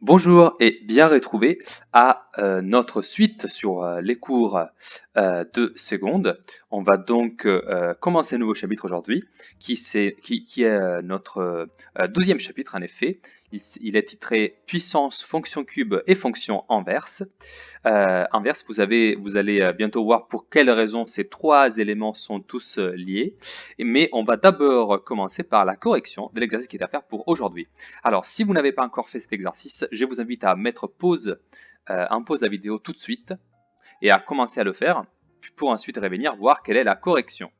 Bonjour et bien retrouvé à notre suite sur les cours de seconde. On va donc commencer un nouveau chapitre aujourd'hui qui est notre 12e chapitre en effet. Il est titré Puissance, fonction cube et fonction inverse. Inverse, vous allez bientôt voir pour quelles raisons ces trois éléments sont tous liés. Mais on va d'abord commencer par la correction de l'exercice qui est à faire pour aujourd'hui. Alors, si vous n'avez pas encore fait cet exercice, je vous invite à mettre en pause la vidéo tout de suite et à commencer à le faire pour ensuite revenir voir quelle est la correction.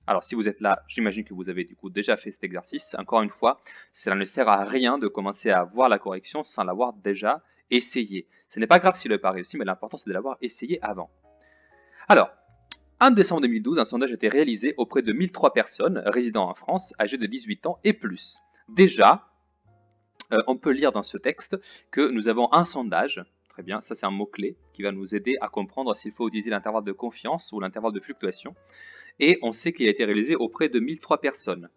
Alors, si vous êtes là, j'imagine que vous avez du coup déjà fait cet exercice. Encore une fois, cela ne sert à rien de commencer à voir la correction sans l'avoir déjà essayé. Ce n'est pas grave s'il n'est pas réussi, mais l'important c'est de l'avoir essayé avant. Alors, en décembre 2012, un sondage a été réalisé auprès de 1003 personnes résidant en France, âgées de 18 ans et plus. Déjà, on peut lire dans ce texte que nous avons un sondage. Très bien, ça c'est un mot-clé qui va nous aider à comprendre s'il faut utiliser l'intervalle de confiance ou l'intervalle de fluctuation. Et on sait qu'il a été réalisé auprès de 1003 personnes.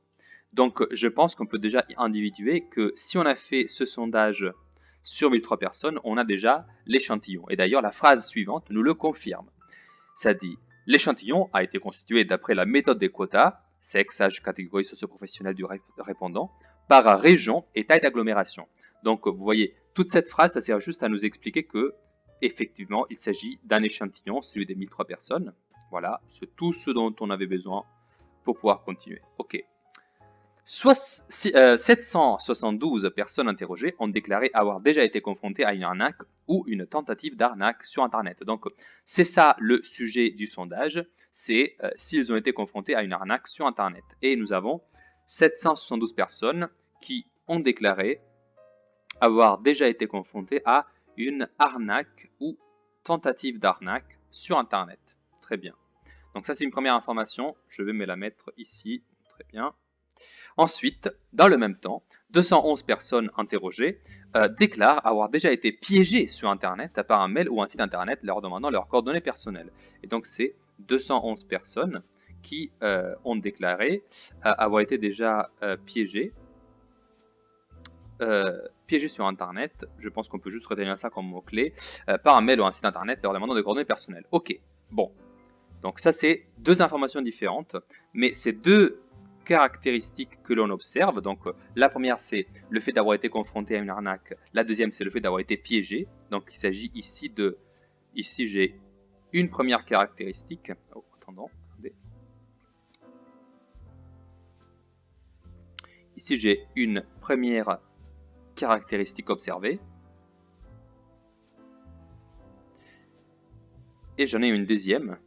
Donc je pense qu'on peut déjà individuer que si on a fait ce sondage sur 1003 personnes, on a déjà l'échantillon. Et d'ailleurs, la phrase suivante nous le confirme. Ça dit, l'échantillon a été constitué d'après la méthode des quotas, sexe, âge, catégorie socio-professionnelle du répondant, par région et taille d'agglomération. Donc vous voyez, toute cette phrase, ça sert juste à nous expliquer que, effectivement, il s'agit d'un échantillon, celui des 1003 personnes. Voilà, c'est tout ce dont on avait besoin pour pouvoir continuer. Ok. 772 personnes interrogées ont déclaré avoir déjà été confrontées à une arnaque ou une tentative d'arnaque sur Internet. Donc, c'est ça le sujet du sondage, c'est s'ils ont été confrontés à une arnaque sur Internet. Et nous avons 772 personnes qui ont déclaré avoir déjà été confrontées à une arnaque ou tentative d'arnaque sur Internet. Très bien. Donc ça, c'est une première information. Je vais me la mettre ici. Très bien. Ensuite, dans le même temps, 211 personnes interrogées déclarent avoir déjà été piégées sur Internet par un mail ou un site Internet leur demandant leurs coordonnées personnelles. Et donc, c'est 211 personnes qui ont déclaré avoir été déjà piégées sur Internet. Je pense qu'on peut juste retenir ça comme mot-clé par un mail ou un site Internet leur demandant des coordonnées personnelles. Ok, bon. Donc ça, c'est deux informations différentes, mais ces deux caractéristiques que l'on observe. Donc la première, c'est le fait d'avoir été confronté à une arnaque. La deuxième, c'est le fait d'avoir été piégé. Donc il s'agit ici de... Ici, j'ai une première caractéristique. Oh, attendez. Ici, j'ai une première caractéristique observée. Et j'en ai une deuxième.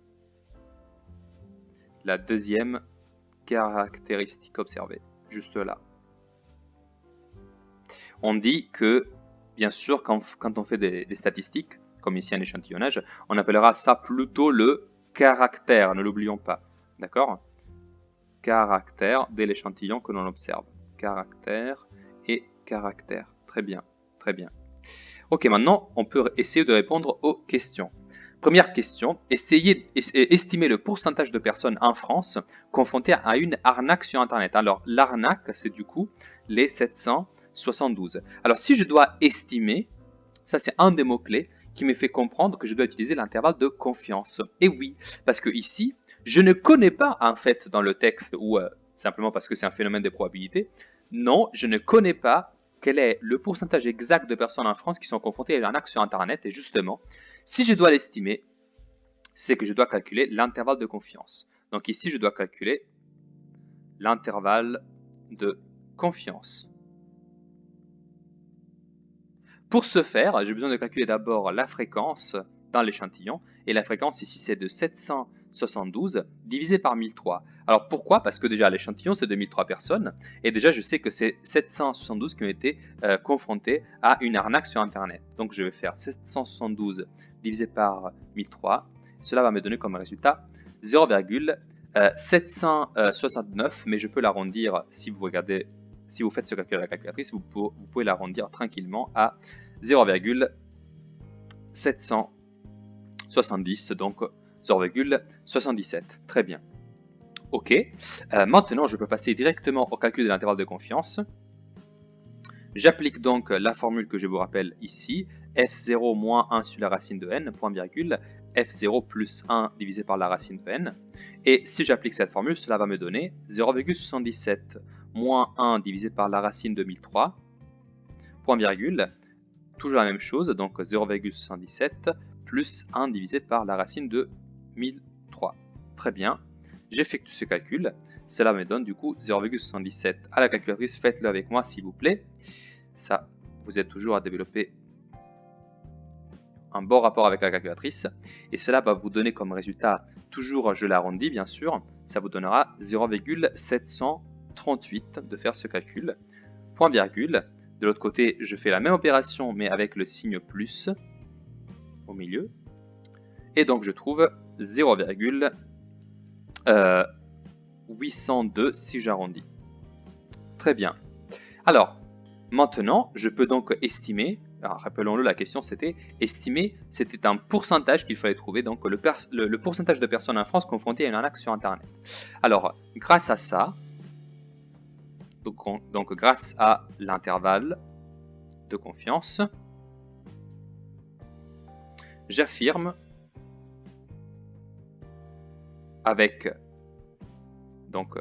La deuxième caractéristique observée, juste là. On dit que, bien sûr, quand on fait des statistiques, comme ici un échantillonnage, on appellera ça plutôt le caractère, ne l'oublions pas. D'accord? Caractère de l'échantillon que l'on observe. Caractère et caractère. Très bien, très bien. Ok, maintenant, on peut essayer de répondre aux questions. Première question, estimer le pourcentage de personnes en France confrontées à une arnaque sur Internet. Alors, l'arnaque, c'est du coup les 772. Alors, si je dois estimer, ça c'est un des mots-clés qui me fait comprendre que je dois utiliser l'intervalle de confiance. Et oui, parce que ici, je ne connais pas en fait dans le texte, ou simplement parce que c'est un phénomène de probabilité, non, je ne connais pas quel est le pourcentage exact de personnes en France qui sont confrontées à une arnaque sur Internet. Et justement, si je dois l'estimer, c'est que je dois calculer l'intervalle de confiance. Donc ici, je dois calculer l'intervalle de confiance. Pour ce faire, j'ai besoin de calculer d'abord la fréquence dans l'échantillon. Et la fréquence ici, c'est de 772 divisé par 1003. Alors pourquoi? Parce que déjà l'échantillon, c'est de 1003 personnes. Et déjà, je sais que c'est 772 qui ont été confrontés à une arnaque sur Internet. Donc je vais faire 772 divisé par 1003. Cela va me donner comme résultat 0,769. Mais je peux l'arrondir si vous regardez. Si vous faites ce calcul à la calculatrice, vous pouvez l'arrondir tranquillement à 0,770, donc 0,77. Très bien. Ok. Maintenant, je peux passer directement au calcul de l'intervalle de confiance. J'applique donc la formule que je vous rappelle ici, f0 moins 1 sur la racine de n, point virgule, f0 plus 1 divisé par la racine de n. Et si j'applique cette formule, cela va me donner 0,77 moins 1 divisé par la racine de 1003, point virgule, toujours la même chose, donc 0,77 plus 1 divisé par la racine de 1003. Très bien, j'effectue ce calcul. Cela me donne du coup 0,77. À la calculatrice, faites-le avec moi s'il vous plaît. Ça, vous êtes toujours à développer un bon rapport avec la calculatrice. Et cela va vous donner comme résultat, toujours je l'arrondis bien sûr, ça vous donnera 0,738 de faire ce calcul. Point virgule. De l'autre côté, je fais la même opération mais avec le signe plus au milieu. Et donc je trouve 0,802 si j'arrondis. Très bien. Alors, maintenant, je peux donc estimer, rappelons-le, la question c'était estimer, c'était un pourcentage qu'il fallait trouver, donc le pourcentage de personnes en France confrontées à une arnaque sur Internet. Alors, grâce à ça, donc grâce à l'intervalle de confiance, j'affirme avec, donc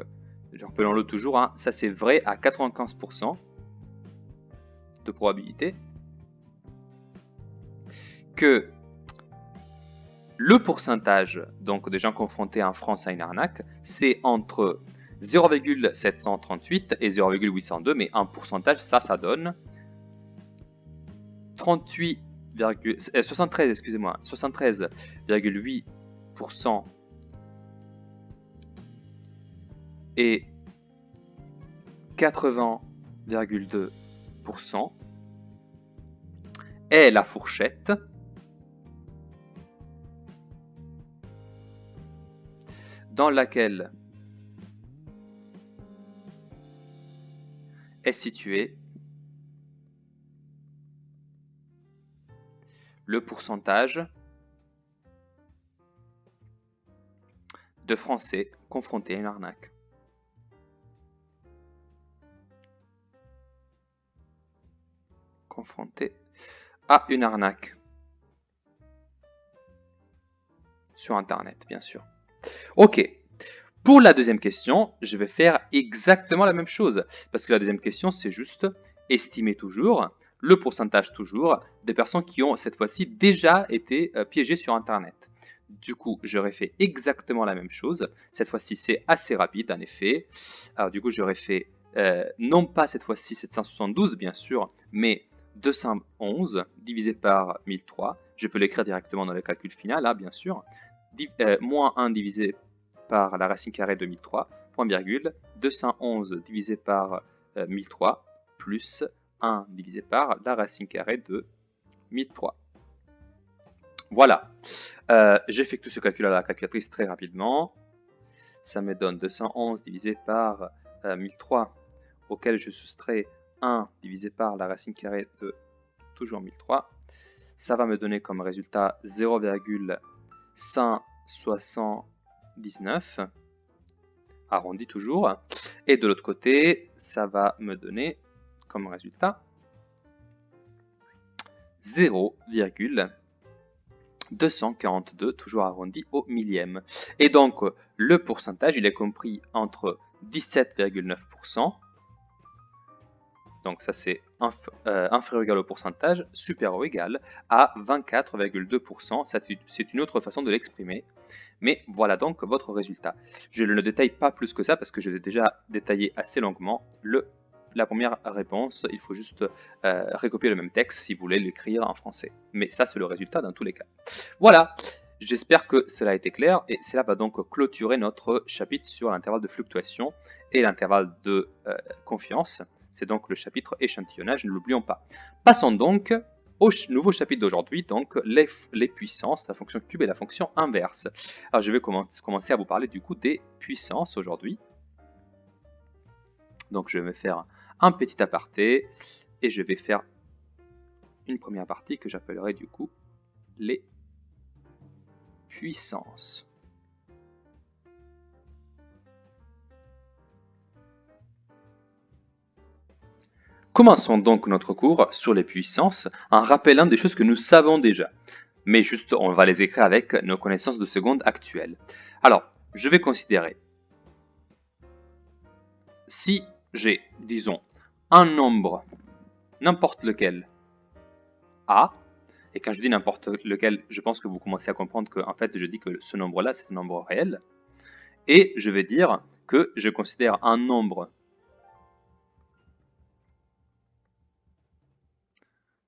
rappelons-le toujours, hein, ça c'est vrai à 95% de probabilité, que le pourcentage donc, des gens confrontés en France à une arnaque, c'est entre 0,738 et 0,802, mais en pourcentage, ça donne 73,8% et 80,2% est la fourchette dans laquelle est situé le pourcentage de Français confrontés à une arnaque. Confrontés à une arnaque sur Internet, bien sûr. Ok. Pour la deuxième question, je vais faire exactement la même chose. Parce que la deuxième question, c'est juste estimer toujours, le pourcentage toujours, des personnes qui ont cette fois-ci déjà été piégées sur Internet. Du coup, j'aurais fait exactement la même chose. Cette fois-ci, c'est assez rapide, en effet. Alors du coup, j'aurais fait, non pas cette fois-ci 772, bien sûr, mais 211 divisé par 1003. Je peux l'écrire directement dans le calcul final, là, bien sûr. Moins 1 divisé par la racine carrée de 1003, point virgule, 211 divisé par 1003, plus 1 divisé par la racine carrée de 1003. Voilà, j'effectue ce calcul à la calculatrice très rapidement. Ça me donne 211 divisé par 1003, auquel je soustrais 1 divisé par la racine carrée de toujours 1003. Ça va me donner comme résultat 0,179, arrondi toujours. Et de l'autre côté, ça va me donner comme résultat 0,242, toujours arrondi au millième. Et donc, le pourcentage, il est compris entre 17,9%, donc ça c'est inférieur ou égal au pourcentage, supérieur ou égal à 24,2%. C'est une autre façon de l'exprimer. Mais voilà donc votre résultat. Je ne le détaille pas plus que ça parce que je l'ai déjà détaillé assez longuement. La première réponse, il faut juste recopier le même texte si vous voulez l'écrire en français. Mais ça, c'est le résultat dans tous les cas. Voilà, j'espère que cela a été clair et cela va donc clôturer notre chapitre sur l'intervalle de fluctuation et l'intervalle de confiance. C'est donc le chapitre échantillonnage, ne l'oublions pas. Passons donc au nouveau chapitre d'aujourd'hui, donc les puissances, la fonction cube et la fonction inverse. Alors je vais commencer à vous parler du coup des puissances aujourd'hui. Donc je vais me faire un petit aparté et je vais faire une première partie que j'appellerai du coup les puissances. Commençons donc notre cours sur les puissances en rappelant des choses que nous savons déjà. Mais juste, on va les écrire avec nos connaissances de seconde actuelles. Alors, je vais considérer, si j'ai, disons, un nombre, n'importe lequel, A, et quand je dis n'importe lequel, je pense que vous commencez à comprendre que, en fait, je dis que ce nombre-là, c'est un nombre réel, et je vais dire que je considère un nombre,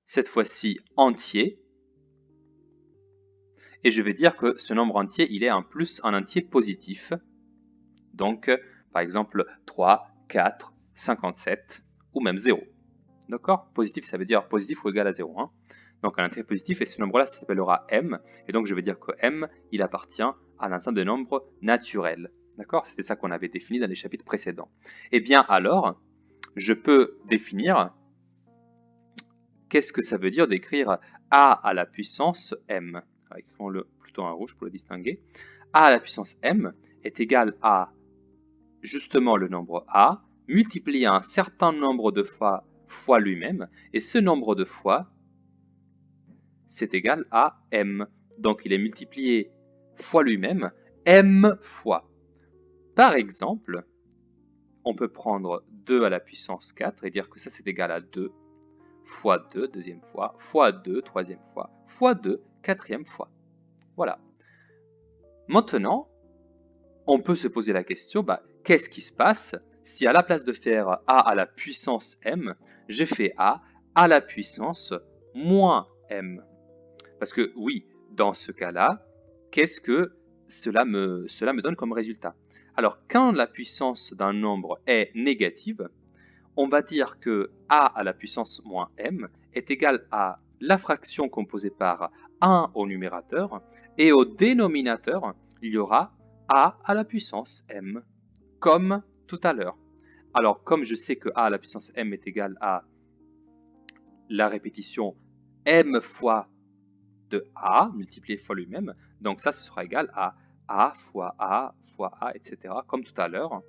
cette fois-ci entier, et je vais dire que ce nombre entier, il est en plus un entier positif. Donc, par exemple, 3, 4, 57 ou même 0. D'accord? Positif, ça veut dire positif ou égal à 0. Hein. Donc, un entier positif, et ce nombre-là s'appellera m. Et donc, je vais dire que m, il appartient à l'ensemble des nombres naturels. D'accord? C'était ça qu'on avait défini dans les chapitres précédents. Eh bien, alors, je peux définir qu'est-ce que ça veut dire d'écrire a à la puissance m. Écrivons-le plutôt en rouge pour le distinguer. A à la puissance m est égal à justement le nombre a multiplié un certain nombre de fois lui-même, et ce nombre de fois, c'est égal à m. Donc il est multiplié fois lui-même m fois. Par exemple, on peut prendre 2 à la puissance 4 et dire que ça c'est égal à 2 fois 2, deuxième fois 2, troisième fois 2, quatrième fois. Voilà. Maintenant, on peut se poser la question, qu'est-ce qui se passe si à la place de faire a à la puissance m, j'ai fait a à la puissance moins m? Parce que oui, dans ce cas-là, qu'est-ce que cela me donne comme résultat? Alors, quand la puissance d'un nombre est négative, on va dire que a à la puissance moins m est égal à la fraction composée par 1 au numérateur, et au dénominateur, il y aura a à la puissance m, comme tout à l'heure. Alors, comme je sais que a à la puissance m est égal à la répétition m fois de a, multiplié fois lui-même, donc ça, ce sera égal à a fois a fois a, etc., comme tout à l'heure.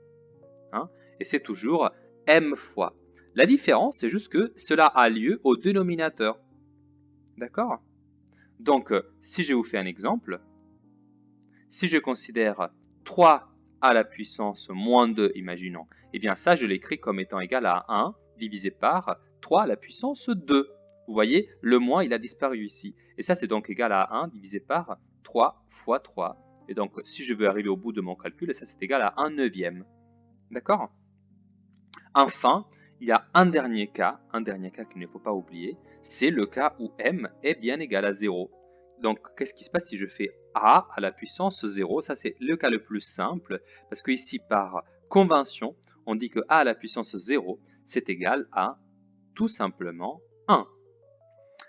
Hein, et c'est toujours m fois. La différence, c'est juste que cela a lieu au dénominateur. D'accord? Donc, si je vous fais un exemple, si je considère 3 à la puissance moins 2, imaginons, eh bien ça, je l'écris comme étant égal à 1 divisé par 3 à la puissance 2. Vous voyez, le moins, il a disparu ici. Et ça, c'est donc égal à 1 divisé par 3 fois 3. Et donc, si je veux arriver au bout de mon calcul, ça, c'est égal à 1 neuvième. D'accord? Enfin, il y a un dernier cas qu'il ne faut pas oublier, c'est le cas où m est bien égal à 0. Donc, qu'est-ce qui se passe si je fais a à la puissance 0? Ça, c'est le cas le plus simple, parce que ici, par convention, on dit que a à la puissance 0, c'est égal à tout simplement 1.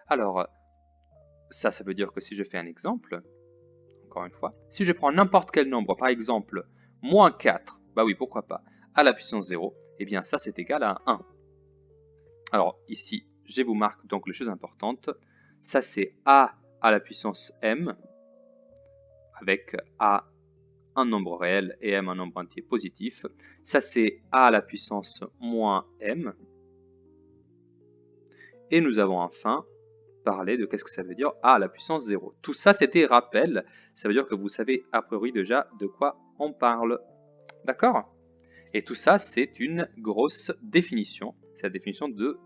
Alors, ça veut dire que si je fais un exemple, encore une fois, si je prends n'importe quel nombre, par exemple, moins 4, bah oui, pourquoi pas, à la puissance 0, eh bien ça c'est égal à 1. Alors ici, je vous marque donc les choses importantes. Ça c'est a à la puissance m, avec a un nombre réel et m un nombre entier positif. Ça c'est a à la puissance moins m. Et nous avons enfin parlé de qu'est-ce que ça veut dire a à la puissance 0. Tout ça c'était rappel, ça veut dire que vous savez a priori déjà de quoi on parle. D'accord? Et tout ça, c'est une grosse définition. C'est la définition de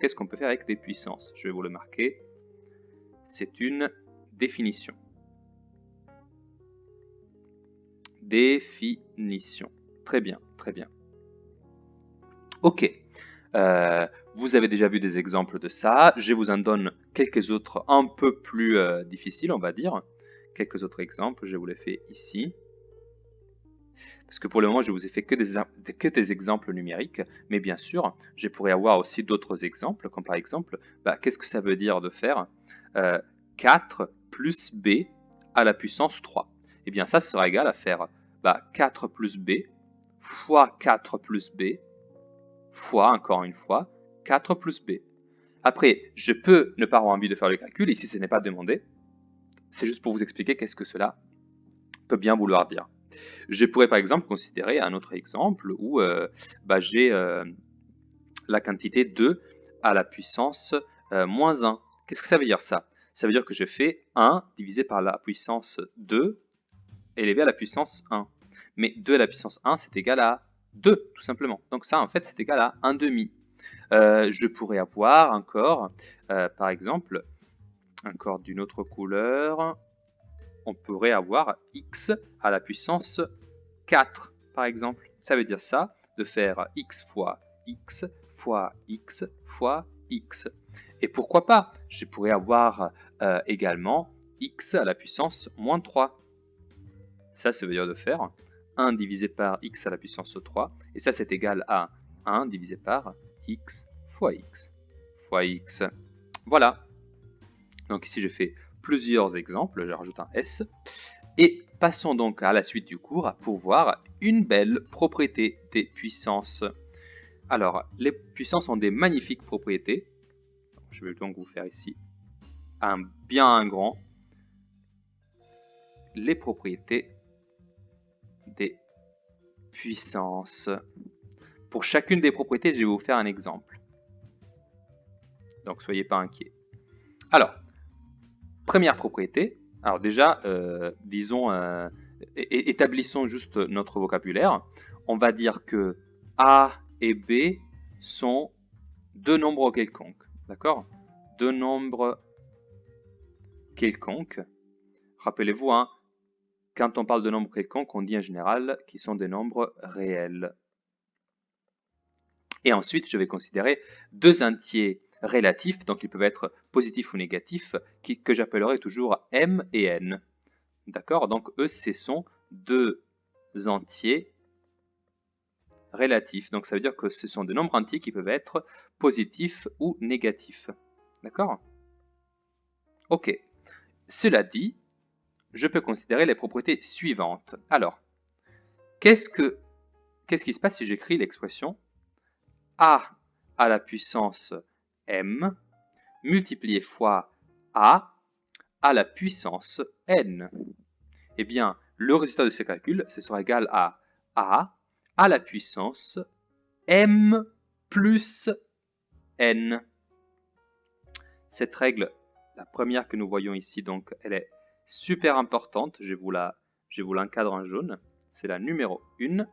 qu'est-ce qu'on peut faire avec des puissances. Je vais vous le marquer. C'est une définition. Définition. Très bien, très bien. Ok. Vous avez déjà vu des exemples de ça. Je vous en donne quelques autres un peu plus difficiles, on va dire. Quelques autres exemples, je vous les fais ici. Parce que pour le moment, je vous ai fait que des exemples numériques, mais bien sûr, je pourrais avoir aussi d'autres exemples, comme par exemple, qu'est-ce que ça veut dire de faire 4 plus b à la puissance 3? Eh bien, ça sera égal à faire 4 plus b fois 4 plus b fois, encore une fois, 4 plus b. Après, je peux ne pas avoir envie de faire le calcul, ici ce n'est pas demandé, c'est juste pour vous expliquer qu'est-ce que cela peut bien vouloir dire. Je pourrais par exemple considérer un autre exemple où j'ai la quantité 2 à la puissance moins 1. Qu'est-ce que ça veut dire ça? Ça veut dire que je fais 1 divisé par la puissance 2 élevé à la puissance 1. Mais 2 à la puissance 1, c'est égal à 2, tout simplement. Donc ça, en fait, c'est égal à 1 demi. Je pourrais avoir encore, par exemple, encore d'une autre couleur, on pourrait avoir x à la puissance 4, par exemple. Ça veut dire ça, de faire x fois x fois x fois x. Et pourquoi pas, je pourrais avoir également x à la puissance moins 3. Ça veut dire de faire 1 divisé par x à la puissance 3. Et ça, c'est égal à 1 divisé par x fois x fois x. Voilà. Donc ici, je fais plusieurs exemples. Je rajoute un S. Et passons donc à la suite du cours pour voir une belle propriété des puissances. Alors, les puissances ont des magnifiques propriétés. Je vais donc vous faire ici un grand. Les propriétés des puissances. Pour chacune des propriétés, je vais vous faire un exemple. Donc, soyez pas inquiets. Alors, première propriété. Alors déjà, établissons juste notre vocabulaire. On va dire que A et B sont deux nombres quelconques. D'accord? Deux nombres quelconques. Rappelez-vous, hein, quand on parle de nombres quelconques, on dit en général qu'ils sont des nombres réels. Et ensuite, je vais considérer deux entiers relatifs, donc ils peuvent être positifs ou négatifs, que j'appellerai toujours M et N. D'accord? Donc eux, ce sont deux entiers relatifs. Donc ça veut dire que ce sont des nombres entiers qui peuvent être positifs ou négatifs. D'accord? Ok. Cela dit, je peux considérer les propriétés suivantes. Alors, qu'est-ce qui se passe si j'écris l'expression A à la puissance M multiplié fois A à la puissance N? Eh bien, le résultat de ce calcul, ce sera égal à A à la puissance M plus N. Cette règle, la première que nous voyons ici, donc, elle est super importante. Je vous l'encadre en jaune. C'est la numéro 1.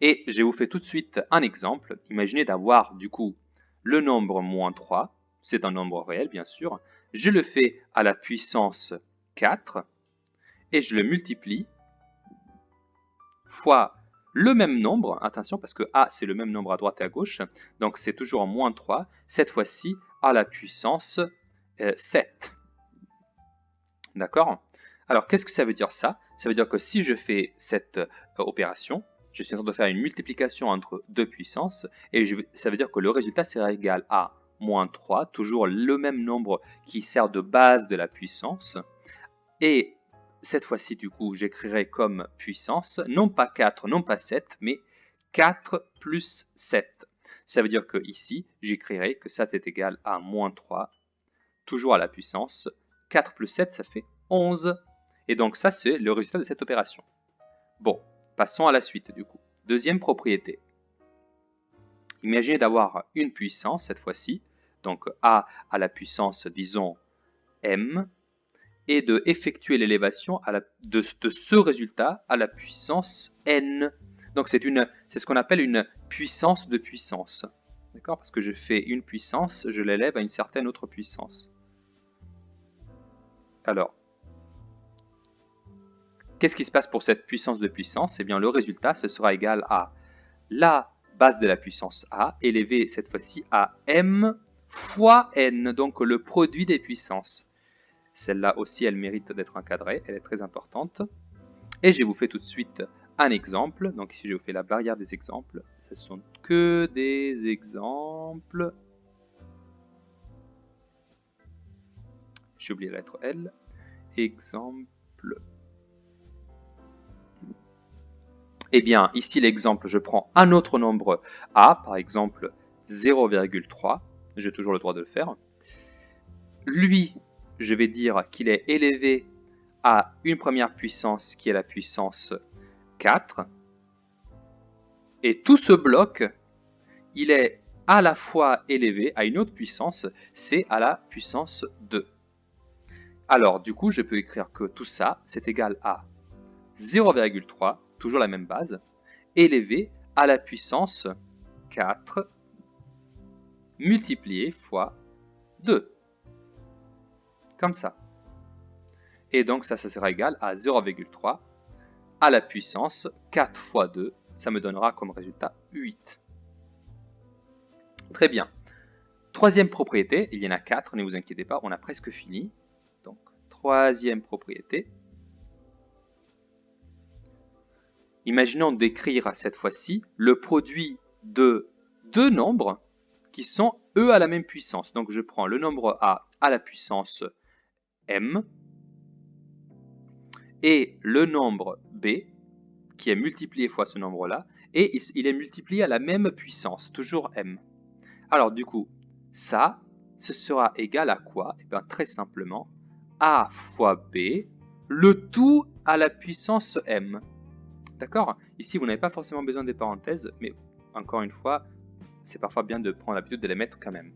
Et je vous fais tout de suite un exemple. Imaginez d'avoir du coup le nombre moins 3. C'est un nombre réel, bien sûr. Je le fais à la puissance 4 et je le multiplie fois le même nombre. Attention, parce que A, c'est le même nombre à droite et à gauche. Donc, c'est toujours moins 3. Cette fois-ci, à la puissance 7. D'accord? Alors, qu'est-ce que ça veut dire ça? Ça veut dire que si je fais cette opération, je suis en train de faire une multiplication entre deux puissances, et ça veut dire que le résultat sera égal à moins 3, toujours le même nombre qui sert de base de la puissance. Et cette fois-ci, du coup, j'écrirai comme puissance, non pas 4, non pas 7, mais 4 plus 7. Ça veut dire que ici, j'écrirai que ça est égal à moins 3, toujours à la puissance. 4 plus 7, ça fait 11. Et donc ça, c'est le résultat de cette opération. Bon, passons à la suite du coup. Deuxième propriété. Imaginez d'avoir une puissance cette fois-ci, donc A à la puissance, disons, M, et de effectuer l'élévation de ce résultat à la puissance N. Donc c'est ce qu'on appelle une puissance de puissance. D'accord? Parce que je fais une puissance, je l'élève à une certaine autre puissance. Alors, qu'est-ce qui se passe pour cette puissance de puissance? Eh bien, le résultat, ce sera égal à la base de la puissance A, élevée cette fois-ci à M fois N, donc le produit des puissances. Celle-là aussi, elle mérite d'être encadrée, elle est très importante. Et je vous fais tout de suite un exemple. Donc ici, je vous fais la barrière des exemples. Ce sont que des exemples. J'ai oublié la lettre L. Exemple. Eh bien, ici, l'exemple, je prends un autre nombre A, par exemple 0,3. J'ai toujours le droit de le faire. Lui, je vais dire qu'il est élevé à une première puissance qui est la puissance 4. Et tout ce bloc, il est à la fois élevé à une autre puissance, c'est à la puissance 2. Alors, du coup, je peux écrire que tout ça, c'est égal à 0,3, toujours la même base, élevé à la puissance 4 multiplié fois 2. Comme ça. Et donc, ça sera égal à 0,3 à la puissance 4 fois 2. Ça me donnera comme résultat 8. Très bien. Troisième propriété, il y en a 4, ne vous inquiétez pas, on a presque fini. Donc, troisième propriété. Imaginons d'écrire cette fois-ci le produit de deux nombres qui sont eux à la même puissance. Donc, je prends le nombre A à la puissance M et le nombre B qui est multiplié fois ce nombre-là et il est multiplié à la même puissance, toujours M. Alors, du coup, ça, ce sera égal à quoi? Eh bien, très simplement, A fois B, le tout à la puissance M. D'accord? Ici, vous n'avez pas forcément besoin des parenthèses, mais encore une fois, c'est parfois bien de prendre l'habitude de les mettre quand même.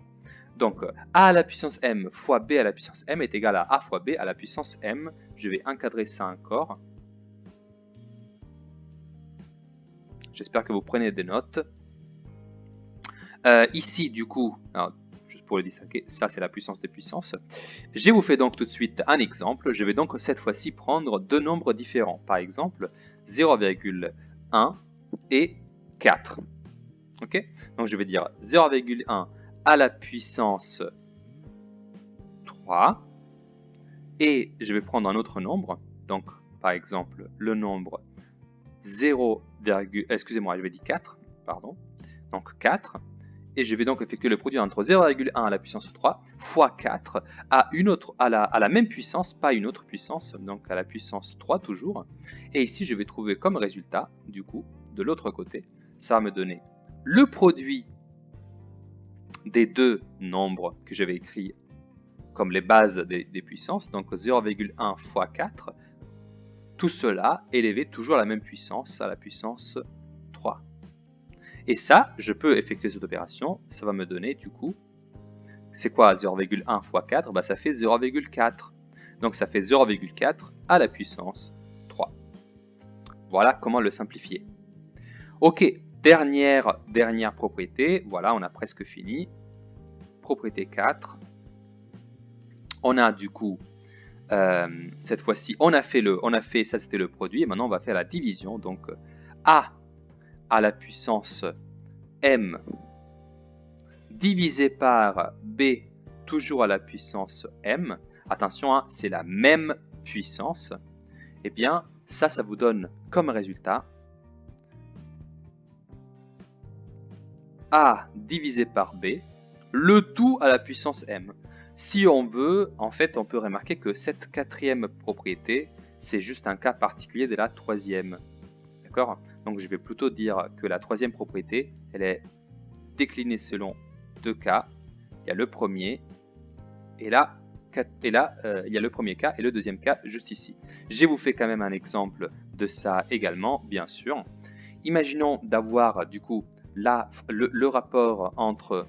Donc, A à la puissance M fois B à la puissance M est égal à A fois B à la puissance M. Je vais encadrer ça encore. J'espère que vous prenez des notes. Ici, du coup, alors, juste pour le distinguer, ça c'est la puissance de puissance. Je vous fais donc tout de suite un exemple. Je vais donc cette fois-ci prendre deux nombres différents. Par exemple, 0,1 et 4. Ok? Donc je vais dire 0,1 à la puissance 3. Et je vais prendre un autre nombre. Donc, par exemple, le nombre 0, excusez-moi, je vais dire 4. Pardon. Donc 4. Et je vais donc effectuer le produit entre 0,1 à la puissance 3 fois 4 à la même puissance, pas une autre puissance, donc à la puissance 3 toujours. Et ici, je vais trouver comme résultat, du coup, de l'autre côté, ça va me donner le produit des deux nombres que j'avais écrits comme les bases des puissances, donc 0,1 fois 4, tout cela élevé toujours à la même puissance, à la puissance 3. Et ça, je peux effectuer cette opération, ça va me donner du coup, c'est quoi 0,1 fois 4? Bah, ça fait 0,4. Donc ça fait 0,4 à la puissance 3. Voilà comment le simplifier. Ok, dernière propriété, voilà, on a presque fini. Propriété 4. On a du coup, cette fois-ci, on a fait, ça c'était le produit, et maintenant on va faire la division. Donc A à la puissance M divisé par B toujours à la puissance M. Attention, hein, c'est la même puissance. Eh bien, ça vous donne comme résultat A divisé par B, le tout à la puissance M. Si on veut, en fait, on peut remarquer que cette quatrième propriété, c'est juste un cas particulier de la troisième. D'accord? Donc, je vais plutôt dire que la troisième propriété, elle est déclinée selon deux cas. Il y a le premier, et là, il y a le premier cas et le deuxième cas juste ici. Je vous fais quand même un exemple de ça également, bien sûr. Imaginons d'avoir du coup le rapport entre,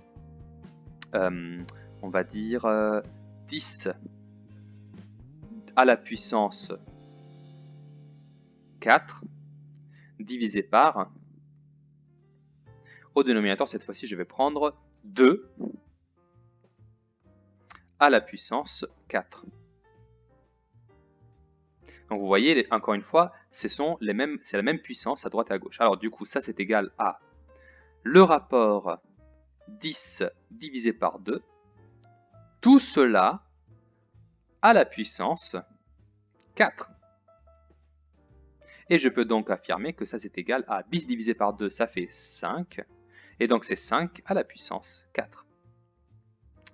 on va dire, 10 à la puissance 4 divisé par, au dénominateur cette fois-ci je vais prendre 2 à la puissance 4. Donc vous voyez, encore une fois, c'est la même puissance à droite et à gauche. Alors du coup, ça c'est égal à le rapport 10 divisé par 2, tout cela à la puissance 4. Et je peux donc affirmer que ça c'est égal à 10 divisé par 2, ça fait 5. Et donc c'est 5 à la puissance 4.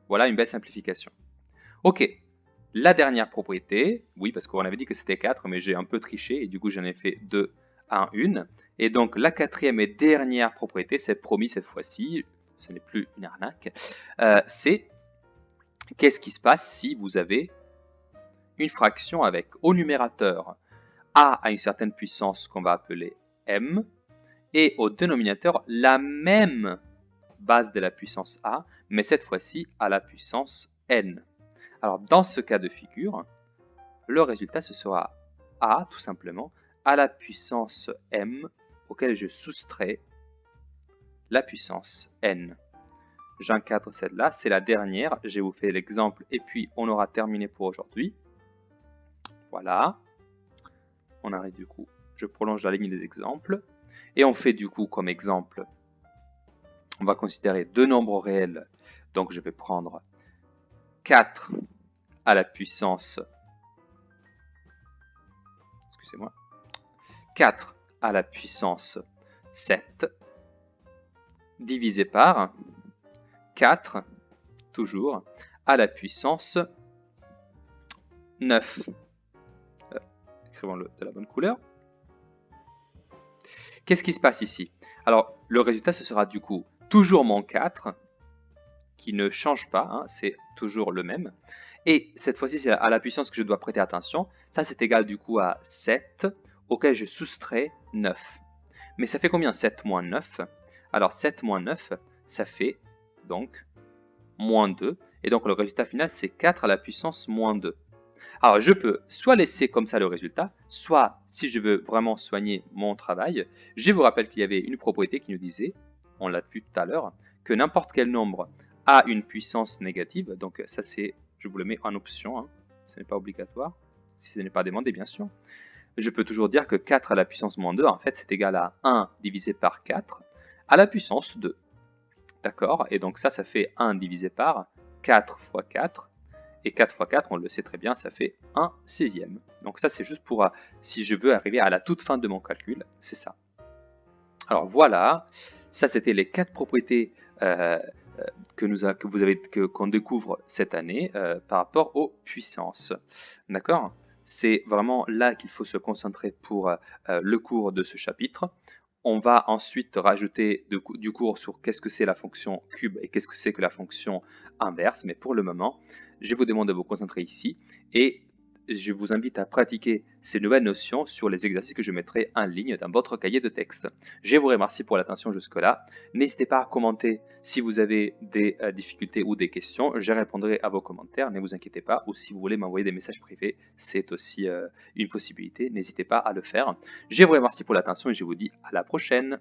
Voilà une belle simplification. Ok, la dernière propriété, oui parce qu'on avait dit que c'était 4, mais j'ai un peu triché et du coup j'en ai fait 2 à 1. Et donc la quatrième et dernière propriété, c'est promis cette fois-ci, ce n'est plus une arnaque, c'est qu'est-ce qui se passe si vous avez une fraction avec au numérateur A à une certaine puissance qu'on va appeler M, et au dénominateur la même base de la puissance a, mais cette fois-ci à la puissance n. Alors dans ce cas de figure, le résultat ce sera a tout simplement à la puissance m auquel je soustrais la puissance n. J'encadre celle-là, c'est la dernière, je vais vous faire l'exemple et puis on aura terminé pour aujourd'hui. Voilà, on arrête du coup, je prolonge la ligne des exemples et on fait du coup comme exemple, on va considérer deux nombres réels, donc je vais prendre 4 à la puissance, excusez-moi, 4 à la puissance 7 divisé par 4, toujours, à la puissance 9. Écrivons-le de la bonne couleur. Qu'est-ce qui se passe ici? Alors, le résultat, ce sera du coup toujours mon 4, qui ne change pas, hein, c'est toujours le même. Et cette fois-ci, c'est à la puissance que je dois prêter attention. Ça, c'est égal du coup à 7, auquel je soustrais 9. Mais ça fait combien 7 moins 9? Alors, 7 moins 9, ça fait donc moins 2. Et donc, le résultat final, c'est 4 à la puissance moins 2. Alors, je peux soit laisser comme ça le résultat, soit, si je veux vraiment soigner mon travail, je vous rappelle qu'il y avait une propriété qui nous disait, on l'a vu tout à l'heure, que n'importe quel nombre a une puissance négative. Donc, ça, c'est, je vous le mets en option, hein, ce n'est pas obligatoire, si ce n'est pas demandé, bien sûr. Je peux toujours dire que 4 à la puissance moins 2, en fait, c'est égal à 1 divisé par 4 à la puissance 2. D'accord? Et donc, ça fait 1 divisé par 4 fois 4. Et 4 fois 4, on le sait très bien, ça fait 1 16e. Donc ça, c'est juste pour, si je veux arriver à la toute fin de mon calcul, c'est ça. Alors voilà, ça c'était les 4 propriétés qu'on découvre cette année par rapport aux puissances. D'accord? C'est vraiment là qu'il faut se concentrer pour le cours de ce chapitre. On va ensuite rajouter du cours sur qu'est-ce que c'est la fonction cube et qu'est-ce que c'est que la fonction inverse. Mais pour le moment, je vous demande de vous concentrer ici et je vous invite à pratiquer ces nouvelles notions sur les exercices que je mettrai en ligne dans votre cahier de texte. Je vous remercie pour l'attention jusque-là. N'hésitez pas à commenter si vous avez des difficultés ou des questions. Je répondrai à vos commentaires, ne vous inquiétez pas. Ou si vous voulez m'envoyer des messages privés, c'est aussi une possibilité. N'hésitez pas à le faire. Je vous remercie pour l'attention et je vous dis à la prochaine.